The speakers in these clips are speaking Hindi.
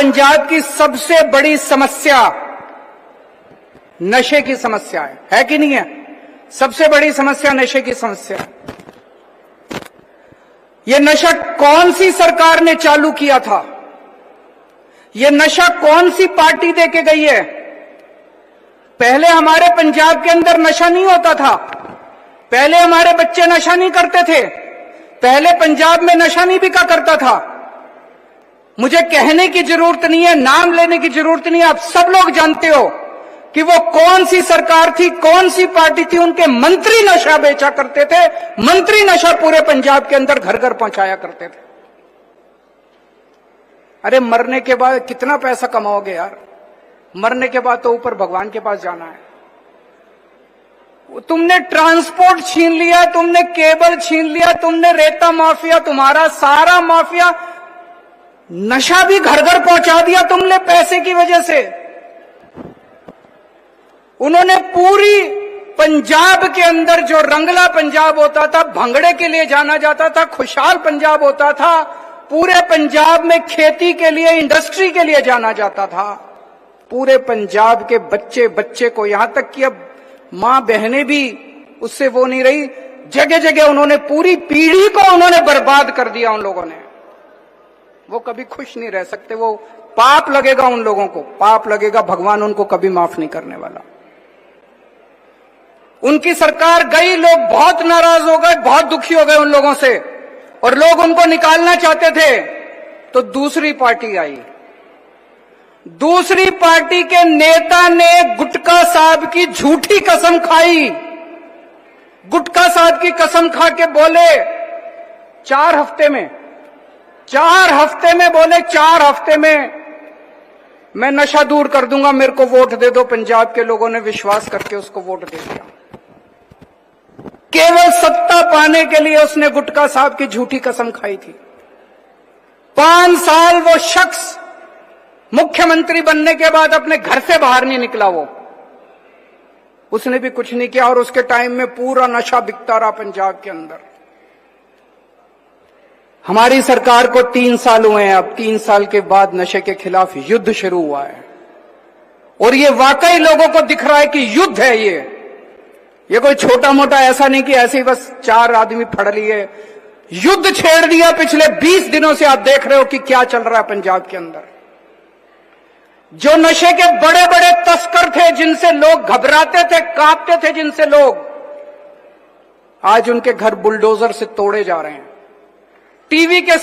पंजाब की सबसे बड़ी समस्या नशे की समस्या है कि नहीं है? सबसे बड़ी समस्या नशे की समस्या है। यह नशा कौन सी सरकार ने चालू किया था? यह नशा कौन सी पार्टी देके गई है? पहले हमारे पंजाब के अंदर नशा नहीं होता था, पहले हमारे बच्चे नशा नहीं करते थे, पहले पंजाब में नशा नहीं बिका करता था। मुझे कहने की जरूरत नहीं है, नाम लेने की जरूरत नहीं है, आप सब लोग जानते हो कि वो कौन सी सरकार थी, कौन सी पार्टी थी। उनके मंत्री नशा बेचा करते थे, मंत्री नशा पूरे पंजाब के अंदर घर घर पहुंचाया करते थे। अरे मरने के बाद कितना पैसा कमाओगे यार? मरने के बाद तो ऊपर भगवान के पास जाना है। तुमने ट्रांसपोर्ट छीन लिया, तुमने केबल छीन लिया, तुमने रेता माफिया, तुम्हारा सारा माफिया, नशा भी घर घर पहुंचा दिया तुमने पैसे की वजह से। उन्होंने पूरी पंजाब के अंदर जो रंगला पंजाब होता था, भंगड़े के लिए जाना जाता था, खुशहाल पंजाब होता था, पूरे पंजाब में खेती के लिए, इंडस्ट्री के लिए जाना जाता था। पूरे पंजाब के बच्चे बच्चे को, यहां तक कि अब मां बहनें भी उससे वो नहीं रही, जगह जगह उन्होंने पूरी पीढ़ी को उन्होंने बर्बाद कर दिया। उन लोगों ने, वो कभी खुश नहीं रह सकते, वो पाप लगेगा उन लोगों को, पाप लगेगा, भगवान उनको कभी माफ नहीं करने वाला। उनकी सरकार गई, लोग बहुत नाराज हो गए, बहुत दुखी हो गए उन लोगों से, और लोग उनको निकालना चाहते थे। तो दूसरी पार्टी आई, दूसरी पार्टी के नेता ने गुटका साहब की झूठी कसम खाई। गुटका साहब की कसम खा के बोले 4 हफ्ते में, 4 हफ्ते में बोले 4 हफ्ते में मैं नशा दूर कर दूंगा, मेरे को वोट दे दो। पंजाब के लोगों ने विश्वास करके उसको वोट दे दिया। केवल सत्ता पाने के लिए उसने गुटका साहब की झूठी कसम खाई थी। 5 साल वो शख्स मुख्यमंत्री बनने के बाद अपने घर से बाहर नहीं निकला, उसने भी कुछ नहीं किया, और उसके टाइम में पूरा नशा बिकता रहा पंजाब के अंदर। हमारी सरकार को 3 साल हुए हैं, अब 3 साल के बाद नशे के खिलाफ युद्ध शुरू हुआ है, और ये वाकई लोगों को दिख रहा है कि युद्ध है ये कोई छोटा मोटा ऐसा नहीं कि ऐसे ही बस 4 आदमी फड़ लिए। युद्ध छेड़ दिया पिछले 20 दिनों से। आप देख रहे हो कि क्या चल रहा है पंजाब के अंदर। जो नशे के बड़े बड़े तस्कर थे, जिनसे लोग घबराते थे, कांपते थे, जिनसे लोग, आज उनके घर बुलडोजर से तोड़े जा रहे हैं। टीवी के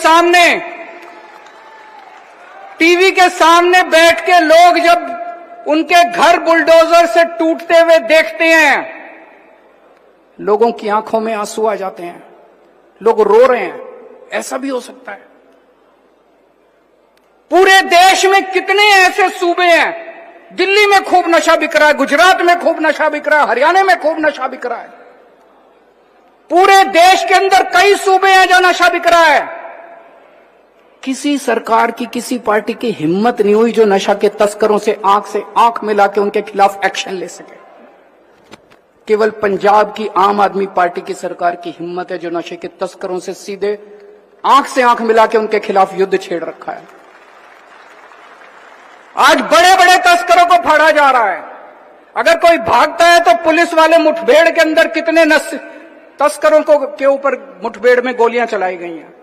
सामने बैठ के लोग जब उनके घर बुलडोजर से टूटते हुए देखते हैं, लोगों की आंखों में आंसू आ जाते हैं, लोग रो रहे हैं। ऐसा भी हो सकता है? पूरे देश में कितने ऐसे सूबे हैं, दिल्ली में खूब नशा बिक रहा है, गुजरात में खूब नशा बिक रहा है, हरियाणा में खूब नशा बिक रहा है। पूरे देश के अंदर कई सूबे हैं जहां नशा बिक रहा है। किसी सरकार की, किसी पार्टी की हिम्मत नहीं हुई जो नशा के तस्करों से आंख मिला के उनके खिलाफ एक्शन ले सके। केवल पंजाब की आम आदमी पार्टी की सरकार की हिम्मत है जो नशे के तस्करों से सीधे आंख से आंख मिला के उनके खिलाफ युद्ध छेड़ रखा है। आज बड़े बड़े तस्करों को फाड़ा जा रहा है। अगर कोई भागता है तो पुलिस वाले मुठभेड़ के अंदर कितने तस्करों को के ऊपर मुठभेड़ में गोलियां चलाई गई हैं,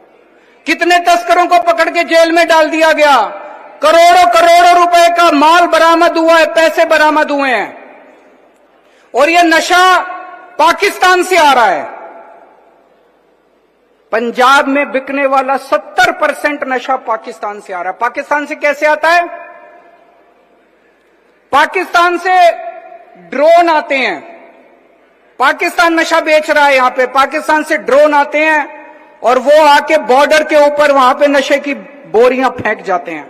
कितने तस्करों को पकड़ के जेल में डाल दिया गया। करोड़ों करोड़ों रुपए का माल बरामद हुआ है, पैसे बरामद हुए हैं, और यह नशा पाकिस्तान से आ रहा है। पंजाब में बिकने वाला 70% नशा पाकिस्तान से आ रहा है। पाकिस्तान से कैसे आता है? पाकिस्तान से ड्रोन आते हैं, पाकिस्तान नशा बेच रहा है यहां पे, पाकिस्तान से ड्रोन आते हैं और वो आके बॉर्डर के ऊपर वहां पे नशे की बोरियां फेंक जाते हैं,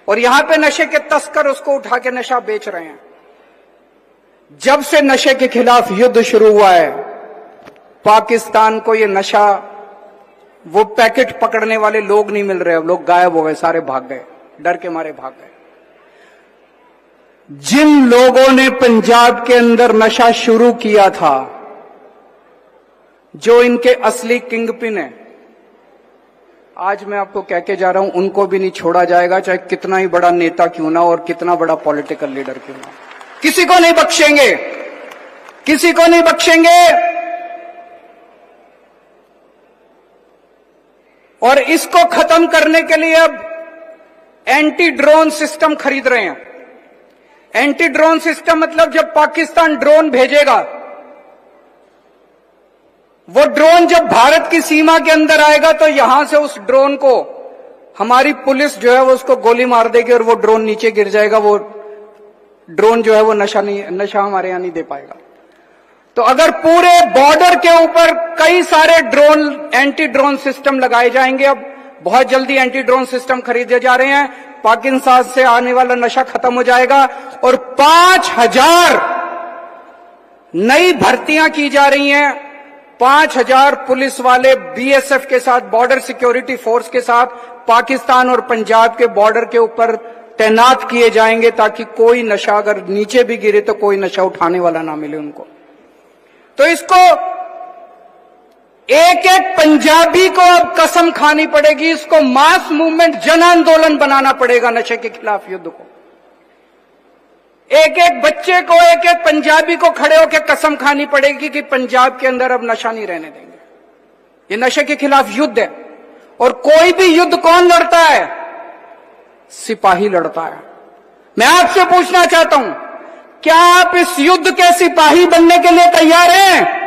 और यहां पे नशे के तस्कर उसको उठा के नशा बेच रहे हैं। जब से नशे के खिलाफ युद्ध शुरू हुआ है, पाकिस्तान को ये नशा, वो पैकेट पकड़ने वाले लोग नहीं मिल रहे, लोग गायब हो गए, सारे भाग गए, डर के मारे भाग गए। जिन लोगों ने पंजाब के अंदर नशा शुरू किया था, जो इनके असली किंगपिन है, आज मैं आपको कह के जा रहा हूं, उनको भी नहीं छोड़ा जाएगा, चाहे कितना ही बड़ा नेता क्यों ना और कितना बड़ा पॉलिटिकल लीडर क्यों ना। किसी को नहीं बख्शेंगे, किसी को नहीं बख्शेंगे। और इसको खत्म करने के लिए अब एंटी ड्रोन सिस्टम खरीद रहे हैं। एंटी ड्रोन सिस्टम मतलब जब पाकिस्तान ड्रोन भेजेगा, वो ड्रोन जब भारत की सीमा के अंदर आएगा तो यहां से उस ड्रोन को हमारी पुलिस जो है वो उसको गोली मार देगी और वो ड्रोन नीचे गिर जाएगा। वो ड्रोन जो है वो नशा हमारे यहां नहीं दे पाएगा। तो अगर पूरे बॉर्डर के ऊपर कई सारे ड्रोन, एंटी ड्रोन सिस्टम लगाए जाएंगे। अब बहुत जल्दी एंटी ड्रोन सिस्टम खरीदे जा रहे हैं। पाकिस्तान से आने वाला नशा खत्म हो जाएगा और 5000 नई भर्तियां की जा रही हैं। 5000 पुलिस वाले बीएसएफ के साथ, बॉर्डर सिक्योरिटी फोर्स के साथ पाकिस्तान और पंजाब के बॉर्डर के ऊपर तैनात किए जाएंगे, ताकि कोई नशा अगर नीचे भी गिरे तो कोई नशा उठाने वाला ना मिले उनको। तो इसको एक एक पंजाबी को अब कसम खानी पड़ेगी, इसको मास मूवमेंट, जन आंदोलन बनाना पड़ेगा नशे के खिलाफ युद्ध को। एक एक बच्चे को, एक एक पंजाबी को खड़े होकर कसम खानी पड़ेगी कि पंजाब के अंदर अब नशा नहीं रहने देंगे। ये नशे के खिलाफ युद्ध है। और कोई भी युद्ध कौन लड़ता है? सिपाही लड़ता है। मैं आपसे पूछना चाहता हूं, क्या आप इस युद्ध के सिपाही बनने के लिए तैयार हैं?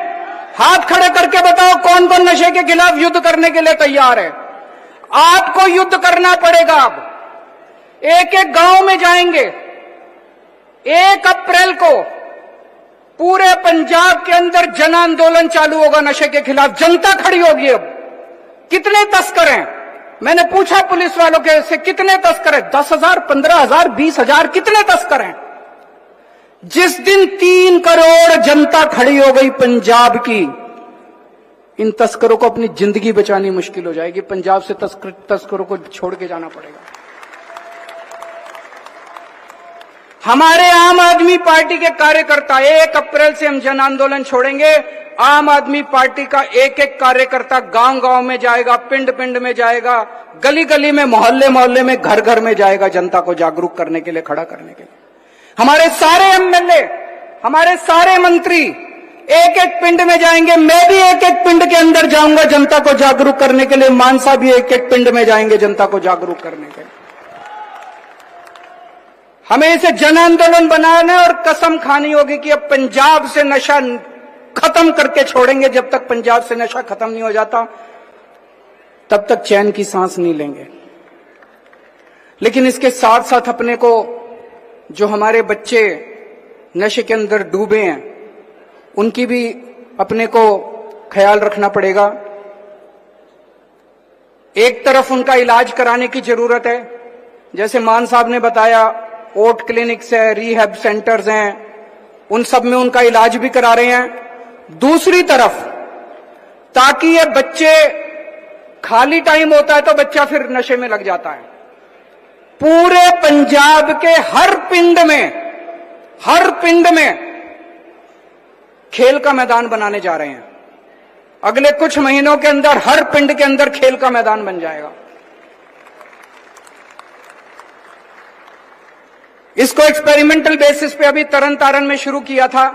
हाथ खड़े करके बताओ कौन कौन नशे के खिलाफ युद्ध करने के लिए तैयार है। आपको युद्ध करना पड़ेगा। अब एक एक गांव में जाएंगे। 1 अप्रैल को पूरे पंजाब के अंदर जन आंदोलन चालू होगा नशे के खिलाफ। जनता खड़ी होगी। अब कितने तस्कर हैं? मैंने पूछा पुलिस वालों के से, कितने तस्कर हैं? 10,000, 15,000, 20,000, कितने तस्कर हैं? जिस दिन 3 करोड़ जनता खड़ी हो गई पंजाब की, इन तस्करों को अपनी जिंदगी बचानी मुश्किल हो जाएगी। पंजाब से तस्करों को छोड़ के जाना पड़ेगा। हमारे आम आदमी पार्टी के कार्यकर्ता, 1 अप्रैल से हम जन आंदोलन छोड़ेंगे। आम आदमी पार्टी का एक एक कार्यकर्ता गांव गांव में जाएगा, पिंड पिंड में जाएगा, गली गली में, मोहल्ले मोहल्ले में, घर घर में जाएगा, जनता को जागरूक करने के लिए, खड़ा करने के लिए। हमारे सारे एमएलए, हमारे सारे मंत्री एक एक पिंड में जाएंगे। मैं भी एक एक पिंड के अंदर जाऊंगा जनता को जागरूक करने के लिए। मानसा भी एक एक पिंड में जाएंगे जनता को जागरूक करने के लिए। हमें इसे जन आंदोलन बनाना है और कसम खानी होगी कि अब पंजाब से नशा खत्म करके छोड़ेंगे। जब तक पंजाब से नशा खत्म नहीं हो जाता तब तक चैन की सांस नहीं लेंगे। लेकिन इसके साथ साथ अपने को, जो हमारे बच्चे नशे के अंदर डूबे हैं, उनकी भी अपने को ख्याल रखना पड़ेगा। एक तरफ उनका इलाज कराने की जरूरत है, जैसे मान साहब ने बताया, ओट क्लिनिक्स है, रिहैब सेंटर्स हैं, उन सब में उनका इलाज भी करा रहे हैं। दूसरी तरफ, ताकि ये बच्चे, खाली टाइम होता है तो बच्चा फिर नशे में लग जाता है, पूरे पंजाब के हर पिंड में खेल का मैदान बनाने जा रहे हैं। अगले कुछ महीनों के अंदर हर पिंड के अंदर खेल का मैदान बन जाएगा। इसको एक्सपेरिमेंटल बेसिस पे अभी तरन तारण में शुरू किया था।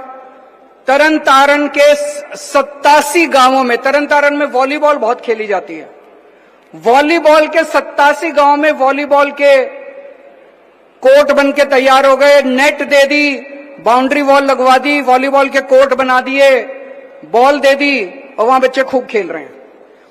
तरन तारण के 87 गांवों में, तरन तारण में वॉलीबॉल बहुत खेली जाती है, वॉलीबॉल के 87 गांवों में वॉलीबॉल के कोर्ट बन के तैयार हो गए। नेट दे दी, बाउंड्री वॉल लगवा दी, वॉलीबॉल के कोर्ट बना दिए, बॉल दे दी और वहां बच्चे खूब खेल रहे हैं।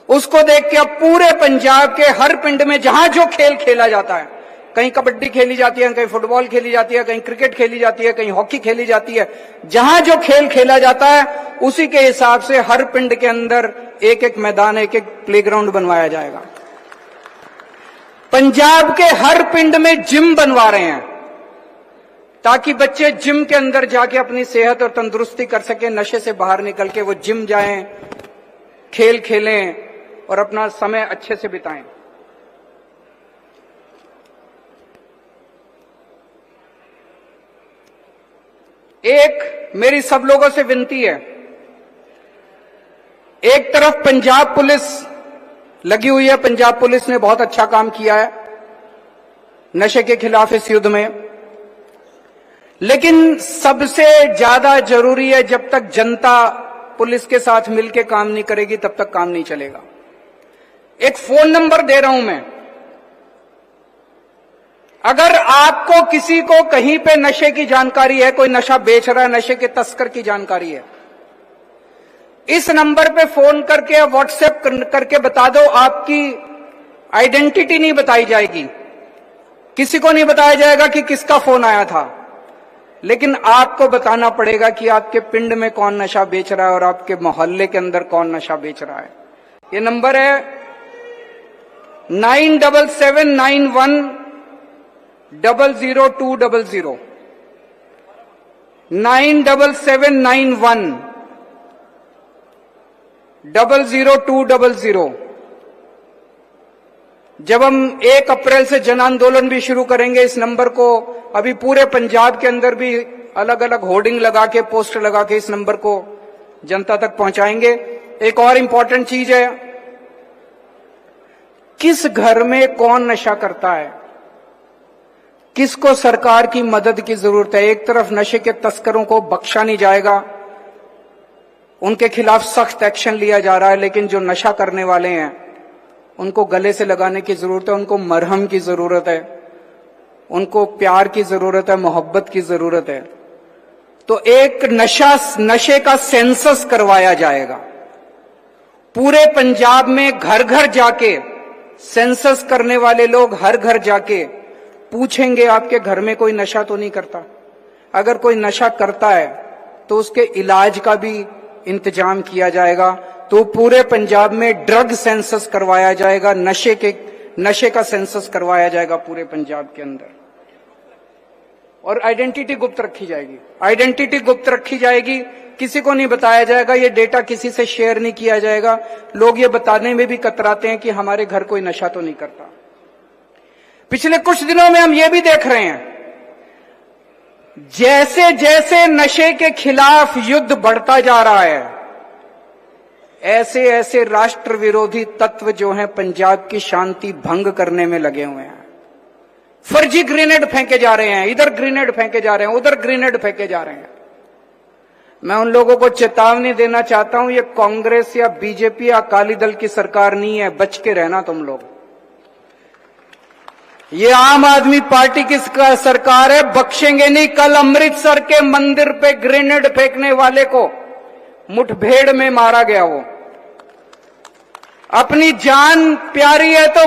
उसको देख के अब पूरे पंजाब के हर पिंड में जहां जो खेल खेला जाता है, कहीं कबड्डी खेली जाती है, कहीं फुटबॉल खेली जाती है, कहीं क्रिकेट खेली जाती है, कहीं हॉकी खेली जाती है, जहां जो खेल खेला जाता है उसी के हिसाब से हर पिंड के अंदर एक एक मैदान, एक एक प्लेग्राउंड बनवाया जाएगा। पंजाब के हर पिंड में जिम बनवा रहे हैं, ताकि बच्चे जिम के अंदर जाके अपनी सेहत और तंदुरुस्ती कर सके, नशे से बाहर निकल के वो जिम जाएं, खेल खेलें और अपना समय अच्छे से बिताएं। एक मेरी सब लोगों से विनती है, एक तरफ पंजाब पुलिस लगी हुई है। पंजाब पुलिस ने बहुत अच्छा काम किया है नशे के खिलाफ इस युद्ध में। लेकिन सबसे ज्यादा जरूरी है, जब तक जनता पुलिस के साथ मिलकर काम नहीं करेगी तब तक काम नहीं चलेगा। एक फोन नंबर दे रहा हूं मैं, अगर आपको किसी को कहीं पे नशे की जानकारी है, कोई नशा बेच रहा है, नशे के तस्कर की जानकारी है, इस नंबर पे फोन करके या व्हाट्सएप करके बता दो। आपकी आइडेंटिटी नहीं बताई जाएगी, किसी को नहीं बताया जाएगा कि किसका फोन आया था, लेकिन आपको बताना पड़ेगा कि आपके पिंड में कौन नशा बेच रहा है और आपके मोहल्ले के अंदर कौन नशा बेच रहा है। ये नंबर है 9779100200 9791000200। जब हम 1 अप्रैल से जन आंदोलन भी शुरू करेंगे, इस नंबर को अभी पूरे पंजाब के अंदर भी अलग अलग होर्डिंग लगा के, पोस्टर लगा के इस नंबर को जनता तक पहुंचाएंगे। एक और इंपॉर्टेंट चीज है, किस घर में कौन नशा करता है, किसको सरकार की मदद की जरूरत है। एक तरफ नशे के तस्करों को बख्शा नहीं जाएगा, उनके खिलाफ सख्त एक्शन लिया जा रहा है, लेकिन जो नशा करने वाले हैं उनको गले से लगाने की जरूरत है, उनको मरहम की जरूरत है, उनको प्यार की जरूरत है, मोहब्बत की जरूरत है। तो एक नशे का सेंसस करवाया जाएगा पूरे पंजाब में। घर घर जाके सेंसस करने वाले लोग हर घर जाके पूछेंगे आपके घर में कोई नशा तो नहीं करता। अगर कोई नशा करता है तो उसके इलाज का भी इंतजाम किया जाएगा। तो पूरे पंजाब में ड्रग सेंसस करवाया जाएगा, नशे का सेंसस करवाया जाएगा पूरे पंजाब के अंदर। और आइडेंटिटी गुप्त रखी जाएगी, आइडेंटिटी गुप्त रखी जाएगी, किसी को नहीं बताया जाएगा, ये डेटा किसी से शेयर नहीं किया जाएगा। लोग ये बताने में भी कतराते हैं कि हमारे घर कोई नशा तो नहीं करता। पिछले कुछ दिनों में हम ये भी देख रहे हैं, जैसे जैसे नशे के खिलाफ युद्ध बढ़ता जा रहा है, ऐसे ऐसे राष्ट्र विरोधी तत्व जो हैं पंजाब की शांति भंग करने में लगे हुए हैं। फर्जी ग्रेनेड फेंके जा रहे हैं, इधर ग्रेनेड फेंके जा रहे हैं, उधर ग्रेनेड फेंके जा रहे हैं। मैं उन लोगों को चेतावनी देना चाहता हूं, ये कांग्रेस या बीजेपी या अकाली दल की सरकार नहीं है, बच के रहना तुम लोग। ये आम आदमी पार्टी की सरकार है, बख्शेंगे नहीं। कल अमृतसर के मंदिर पे ग्रेनेड फेंकने वाले को मुठभेड़ में मारा गया। वो अपनी जान प्यारी है तो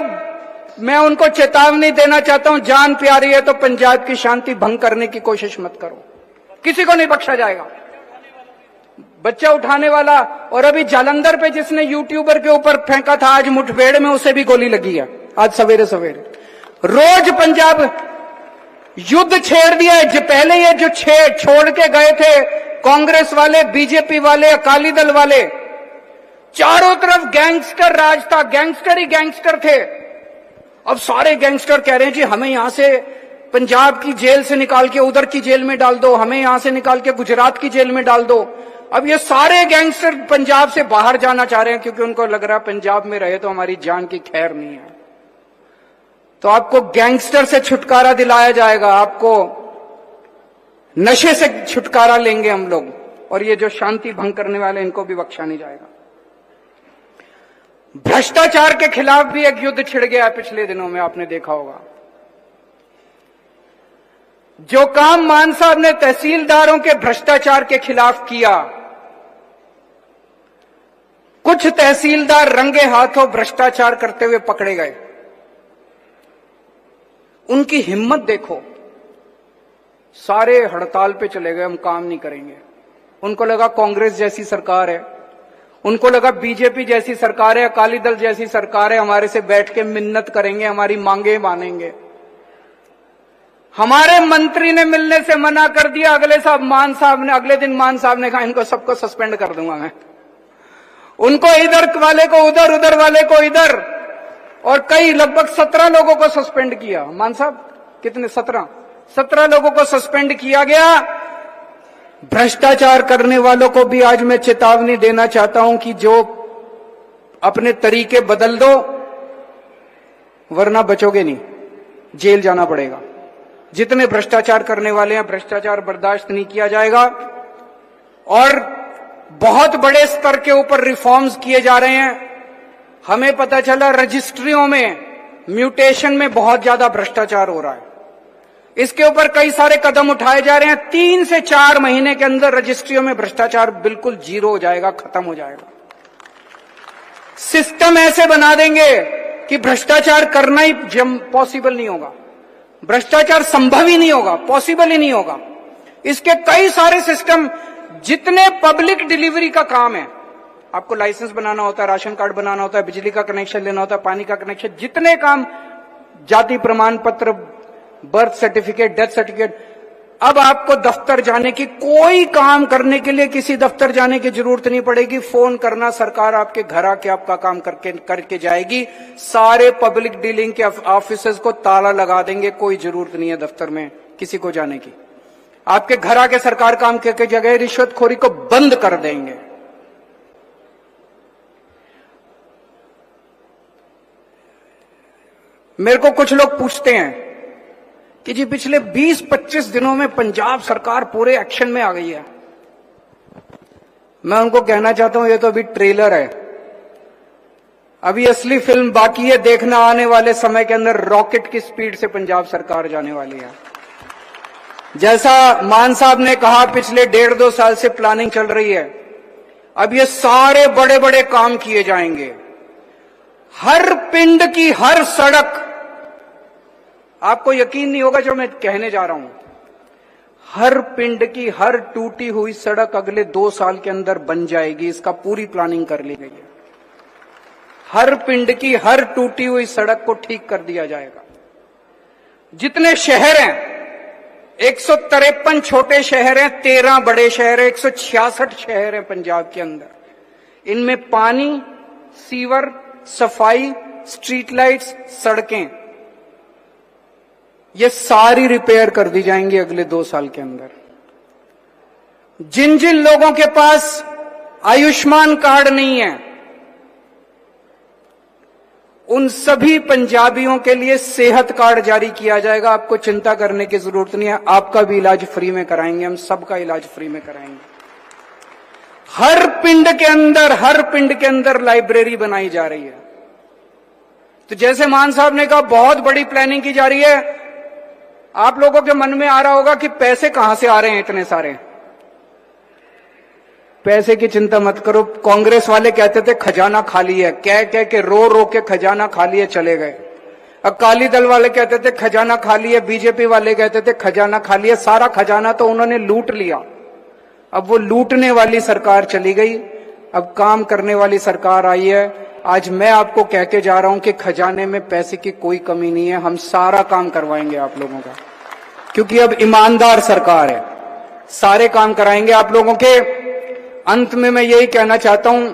मैं उनको चेतावनी देना चाहता हूं, जान प्यारी है तो पंजाब की शांति भंग करने की कोशिश मत करो, किसी को नहीं बख्शा जाएगा। बच्चा उठाने वाला और अभी जालंधर पे जिसने यूट्यूबर के ऊपर फेंका था, आज मुठभेड़ में उसे भी गोली लगी है, आज सवेरे सवेरे। रोज पंजाब युद्ध छेड़ दिया है। पहले ये जो छोड़ के गए थे कांग्रेस वाले, बीजेपी वाले, अकाली दल वाले, चारों तरफ गैंगस्टर राज था, गैंगस्टर ही गैंगस्टर थे। अब सारे गैंगस्टर कह रहे हैं जी हमें यहां से पंजाब की जेल से निकाल के उधर की जेल में डाल दो, हमें यहां से निकाल के गुजरात की जेल में डाल दो। अब ये सारे गैंगस्टर पंजाब से बाहर जाना चाह रहे हैं, क्योंकि उनको लग रहा है पंजाब में रहे तो हमारी जान की खैर नहीं है। तो आपको गैंगस्टर से छुटकारा दिलाया जाएगा, आपको नशे से छुटकारा लेंगे हम लोग, और ये जो शांति भंग करने वाले इनको भी बख्शा नहीं जाएगा। भ्रष्टाचार के खिलाफ भी एक युद्ध छिड़ गया पिछले दिनों में, आपने देखा होगा। जो काम मान साहब ने तहसीलदारों के भ्रष्टाचार के खिलाफ किया, कुछ तहसीलदार रंगे हाथों भ्रष्टाचार करते हुए पकड़े गए। उनकी हिम्मत देखो, सारे हड़ताल पे चले गए, हम काम नहीं करेंगे। उनको लगा कांग्रेस जैसी सरकार है, उनको लगा बीजेपी जैसी सरकार है, अकाली दल जैसी सरकार है, हमारे से बैठ के मिन्नत करेंगे, हमारी मांगे मानेंगे। हमारे मंत्री ने मिलने से मना कर दिया। अगले दिन मान साहब ने कहा इनको सबको सस्पेंड कर दूंगा मैं। उनको इधर वाले को उधर, उधर वाले को इधर, और कई लगभग 17 लोगों को सस्पेंड किया। मान साहब कितने? 17 लोगों को सस्पेंड किया गया। भ्रष्टाचार करने वालों को भी आज मैं चेतावनी देना चाहता हूं कि जो अपने तरीके बदल दो, वरना बचोगे नहीं, जेल जाना पड़ेगा। जितने भ्रष्टाचार करने वाले हैं, भ्रष्टाचार बर्दाश्त नहीं किया जाएगा। और बहुत बड़े स्तर के ऊपर रिफॉर्म्स किए जा रहे हैं। हमें पता चला रजिस्ट्रियों में म्यूटेशन में बहुत ज्यादा भ्रष्टाचार हो रहा है। इसके ऊपर कई सारे कदम उठाए जा रहे हैं। 3 से 4 महीने के अंदर रजिस्ट्रियों में भ्रष्टाचार बिल्कुल जीरो हो जाएगा, खत्म हो जाएगा। सिस्टम ऐसे बना देंगे कि भ्रष्टाचार करना ही पॉसिबल नहीं होगा, भ्रष्टाचार संभव ही नहीं होगा, पॉसिबल ही नहीं होगा। इसके कई सारे सिस्टम, जितने पब्लिक डिलीवरी का काम है, आपको लाइसेंस बनाना होता है, राशन कार्ड बनाना होता है, बिजली का कनेक्शन लेना होता है, पानी का कनेक्शन, जितने काम, जाति प्रमाण पत्र, बर्थ सर्टिफिकेट, डेथ सर्टिफिकेट, अब आपको दफ्तर जाने की, कोई काम करने के लिए किसी दफ्तर जाने की जरूरत नहीं पड़ेगी। फोन करना, सरकार आपके घर आके आपका काम करके जाएगी। सारे पब्लिक डीलिंग के ऑफिसेज को ताला लगा देंगे, कोई जरूरत नहीं है दफ्तर में किसी को जाने की। आपके घर आके सरकार काम करके जगह रिश्वतखोरी को बंद कर देंगे। मेरे को कुछ लोग पूछते हैं कि जी पिछले 20-25 दिनों में पंजाब सरकार पूरे एक्शन में आ गई है। मैं उनको कहना चाहता हूं, ये तो अभी ट्रेलर है, अभी असली फिल्म बाकी है देखना। आने वाले समय के अंदर रॉकेट की स्पीड से पंजाब सरकार जाने वाली है। जैसा मान साहब ने कहा, पिछले 1.5-2 साल से प्लानिंग चल रही है। अब ये सारे बड़े बड़े काम किए जाएंगे। हर पिंड की हर सड़क, आपको यकीन नहीं होगा जो मैं कहने जा रहा हूं, हर पिंड की हर टूटी हुई सड़क अगले 2 साल के अंदर बन जाएगी। इसका पूरी प्लानिंग कर ली गई है। हर पिंड की हर टूटी हुई सड़क को ठीक कर दिया जाएगा। जितने शहर हैं, 153 छोटे शहर हैं, 13 बड़े शहर हैं, 166 शहर हैं पंजाब के अंदर। इनमें पानी, सीवर, सफाई, स्ट्रीट लाइट्स, सड़कें, ये सारी रिपेयर कर दी जाएंगी अगले 2 साल के अंदर। जिन जिन लोगों के पास आयुष्मान कार्ड नहीं है, उन सभी पंजाबियों के लिए सेहत कार्ड जारी किया जाएगा। आपको चिंता करने की जरूरत नहीं है, आपका भी इलाज फ्री में कराएंगे, हम सबका इलाज फ्री में कराएंगे। हर पिंड के अंदर लाइब्रेरी बनाई जा रही है। तो जैसे मान साहब ने कहा, बहुत बड़ी प्लानिंग की जा रही है। आप लोगों के मन में आ रहा होगा कि पैसे कहां से आ रहे हैं इतने सारे। पैसे की चिंता मत करो। कांग्रेस वाले कहते थे खजाना खाली है, कह के रो के खजाना खाली है चले गए। अकाली दल वाले कहते थे खजाना खाली है, बीजेपी वाले कहते थे खजाना खाली है। सारा खजाना तो उन्होंने लूट लिया। अब वो लूटने वाली सरकार चली गई, अब काम करने वाली सरकार आई है। आज मैं आपको कह के जा रहा हूं कि खजाने में पैसे की कोई कमी नहीं है। हम सारा काम करवाएंगे आप लोगों का, क्योंकि अब ईमानदार सरकार है। सारे काम कराएंगे आप लोगों के। अंत में मैं यही कहना चाहता हूं,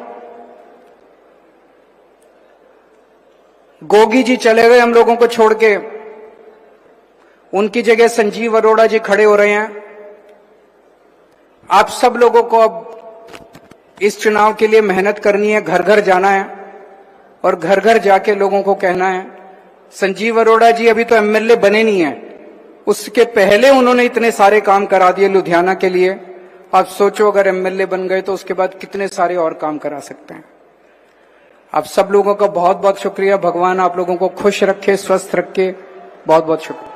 गोगी जी चले गए हम लोगों को छोड़ के, उनकी जगह संजीव अरोड़ा जी खड़े हो रहे हैं। आप सब लोगों को अब इस चुनाव के लिए मेहनत करनी है, घर घर जाना है और घर घर जाके लोगों को कहना है। संजीव अरोड़ा जी अभी तो एमएलए बने नहीं है, उसके पहले उन्होंने इतने सारे काम करा दिए लुधियाना के लिए। आप सोचो अगर एमएलए बन गए तो उसके बाद कितने सारे और काम करा सकते हैं। आप सब लोगों का बहुत बहुत शुक्रिया। भगवान आप लोगों को खुश रखे, स्वस्थ रखे। बहुत बहुत शुक्रिया।